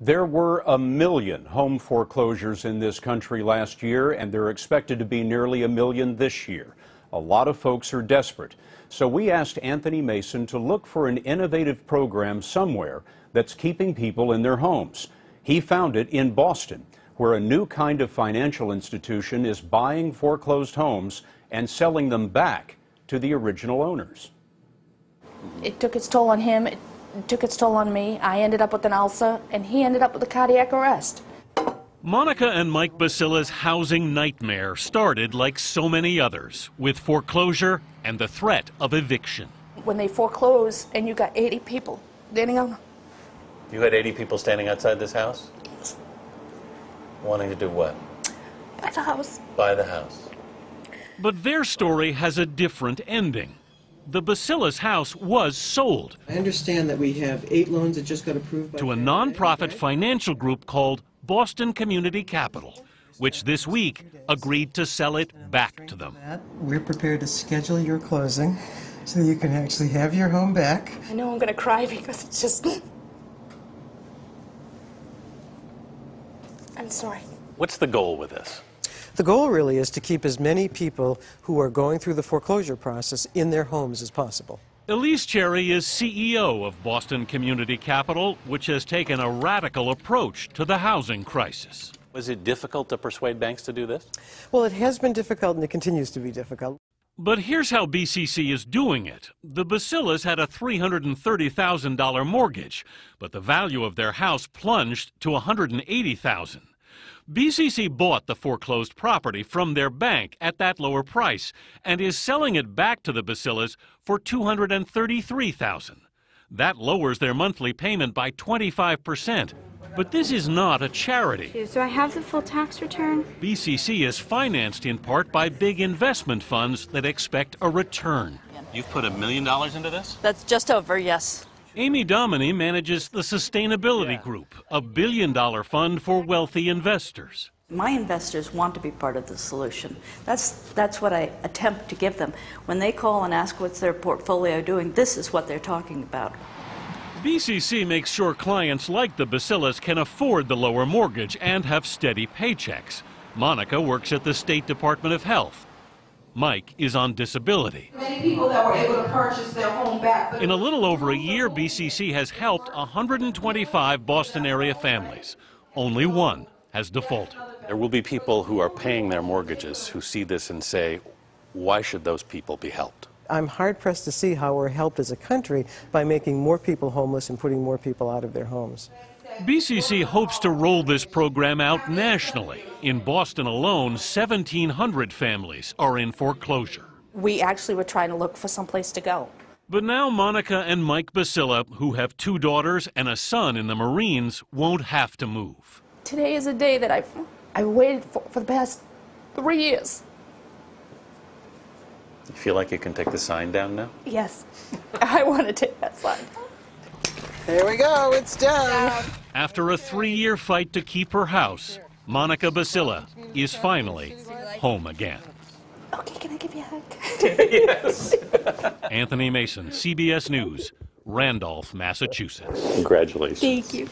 There were 1 million home foreclosures in this country last year, and there are expected to be nearly 1 million this year. A lot of folks are desperate. So we asked Anthony Mason to look for an innovative program somewhere that's keeping people in their homes. He found it in Boston, where a new kind of financial institution is buying foreclosed homes and selling them back to the original owners. It took its toll on him. It took its toll on me. I ended up with an ulcer, and he ended up with a cardiac arrest. Monica and Mike Basilla's housing nightmare started like so many others, with foreclosure and the threat of eviction. When they foreclose and you got 80 people standing on. You had 80 people standing outside this house? Yes. Wanting to do what? Buy the house. Buy the house. But their story has a different ending. The Basilla's house was sold. I understand that we have 8 loans that just got approved by to a nonprofit financial group called Boston Community Capital, which this week agreed to sell it back to them. We're prepared to schedule your closing so you can actually have your home back. I know I'm going to cry because it's just... I'm sorry. What's the goal with this? The goal really is to keep as many people who are going through the foreclosure process in their homes as possible. Elise Cherry is CEO of Boston Community Capital, which has taken a radical approach to the housing crisis. Was it difficult to persuade banks to do this? Well, it has been difficult and it continues to be difficult. But here's how BCC is doing it. The Basillas had a $330,000 mortgage, but the value of their house plunged to $180,000. BCC bought the foreclosed property from their bank at that lower price and is selling it back to the Basillas for $233,000. That lowers their monthly payment by 25%. But this is not a charity. So I have the full tax return. BCC is financed in part by big investment funds that expect a return. You've put $1 million into this? That's just over, yes. Amy Dominy manages the Sustainability Group, a $1 billion fund for wealthy investors. My investors want to be part of the solution. That's what I attempt to give them. When they call and ask what's their portfolio doing, this is what they're talking about. BCC makes sure clients like the Basillas can afford the lower mortgage and have steady paychecks. Monica works at the State Department of Health. Mike is on disability. Many people that were able to purchase their home back. In a little over a year, BCC has helped 125 Boston area families. Only one has defaulted. There will be people who are paying their mortgages who see this and say, why should those people be helped? I'm hard-pressed to see how we're helped as a country by making more people homeless and putting more people out of their homes. BCC hopes to roll this program out nationally. In Boston alone, 1,700 families are in foreclosure. We actually were trying to look for someplace to go. But now Monica and Mike Basilla, who have 2 daughters and a son in the Marines, won't have to move. Today is a day that I've waited for the past 3 years. You feel like you can take the sign down now? Yes, I want to take that sign. There we go, it's done. After a 3-year fight to keep her house, Monica Basilla is finally home again. Okay, can I give you a hug? Yes. Anthony Mason, CBS News, Randolph, Massachusetts. Congratulations. Thank you.